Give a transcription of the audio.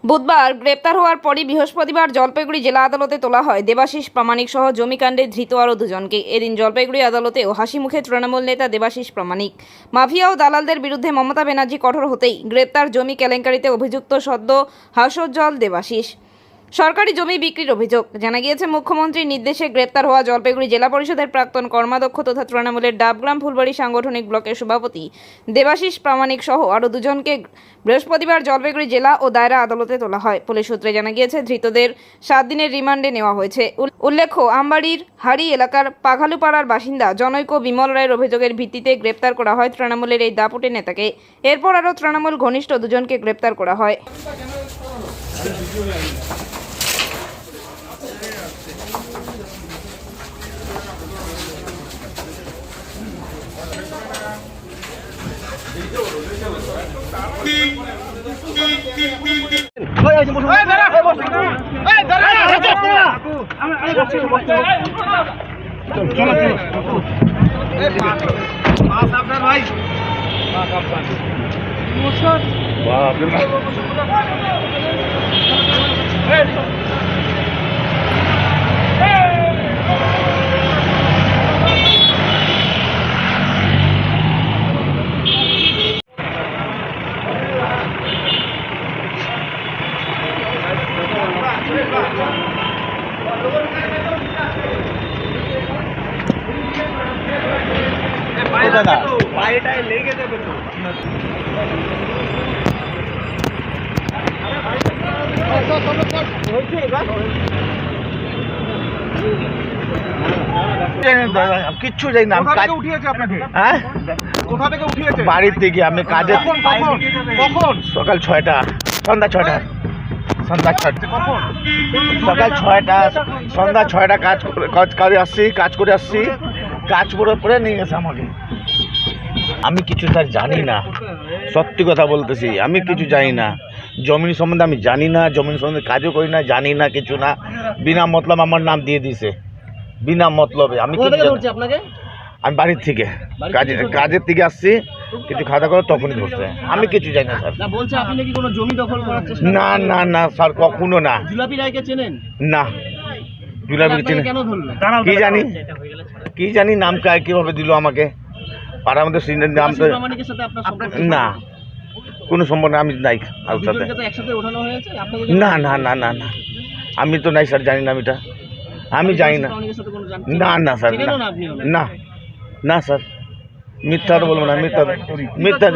বুধবার গ্রেপ্তার হওয়ার পরই বৃহস্পতিবার জলপাইগুড়ি জেলা আদালতে তোলা হয় দেবাশিস প্রামাণিক সহ জমিকাণ্ডে ধৃত আরও দুজনকে। এদিন জলপাইগুড়ি আদালতেও হাসি মুখে তৃণমূল নেতা দেবাশিস প্রামাণিক। মাফিয়া ও দালালদের বিরুদ্ধে মমতা ব্যানার্জি কঠোর হতেই গ্রেপ্তার জমি কেলেঙ্কারিতে অভিযুক্ত সদ্য হাস্যোজ্জ্বল দেবাশিস। সরকারি জমি বিক্রির অভিযোগ। জানা গিয়েছে, মুখ্যমন্ত্রীর নির্দেশে গ্রেপ্তার হওয়া জলপাইগুড়ি জেলা পরিষদের প্রাক্তন কর্মাধ্যক্ষ তথা তৃণমূলের ডাবগ্রাম ফুলবাড়ি সাংগঠনিক ব্লকের সভাপতি দেবাশিস প্রামাণিক সহ আরও দুজনকে বৃহস্পতিবার জলপাইগুড়ি জেলা ও দায়রা আদালতে তোলা হয়। পুলিশ সূত্রে জানা গিয়েছে, ধৃতদের 7 দিনের রিমান্ডে নেওয়া হয়েছে। উল্লেখ্য, আমবাড়ির হাড়ি এলাকার পাঘালুপাড়ার বাসিন্দা জনৈক বিমল রায়ের অভিযোগের ভিত্তিতে গ্রেপ্তার করা হয় তৃণমূলের এই দাপুটে নেতাকে। এরপর আরও তৃণমূল ঘনিষ্ঠ দুজনকে গ্রেপ্তার করা হয়। বাড়িটায় লেগে যাবে তো। কিচ্ছু যাই না, উঠিয়েছে আপনাকে? হ্যাঁ, কোথা থেকে উঠিয়েছে? বাড়ির থেকে আমি কাজে কখন? সকাল 6টা, সন্ধ্যা 6টা, সন্ধ্যা 6টা, কখন? সকাল 6টা, সন্ধ্যা 6টা কাজ করে আসছি, কাজ করে পরে নিয়ে গেছে আমাকে। আমি কিছু স্যার জানি না, সত্যি কথা বলতেছি, আমি কিছু জানি না। জমিন সম্বন্ধে আমি জানি না, জমিন সম্বন্ধে কাজও করি না, জানি না কিছু না। বিনা মতলব আমার নাম দিয়ে দিছে, বিনা মতলবে। আমি আমি বাড়ির থেকে কাজের থেকে আসছি, কিছু খাওয়া দাওয়া করে তখনই ধরছে। আমি কিছু জানি না স্যার। বলছে আপনি নাকি কোনো জমি দখল করার চেষ্টা? না না না স্যার, কখনো না। জুলাপি রায়কে চেনেন? না, জুলাপি চিনি কেন ধরলেন? কি জানি নাম কিভাবে দিল আমাকে। পাড়ার মধ্যে নাম তো প্রামাণিকের সাথে আপনার সম্পর্ক? না, কোনো সম্পর্ক আমি নাই কারোর সাথে। দুজনকে তো একসাথে ওঠানো হয়েছে আপনাদের? না না না না না, আমি তো নাই স্যার, জানি না। আমি জানি না। প্রামাণিকের সাথে কোনো না না স্যার, চেনেনও না আপনি? না না স্যার, মিথ্যা বলবো না, মিথ্যা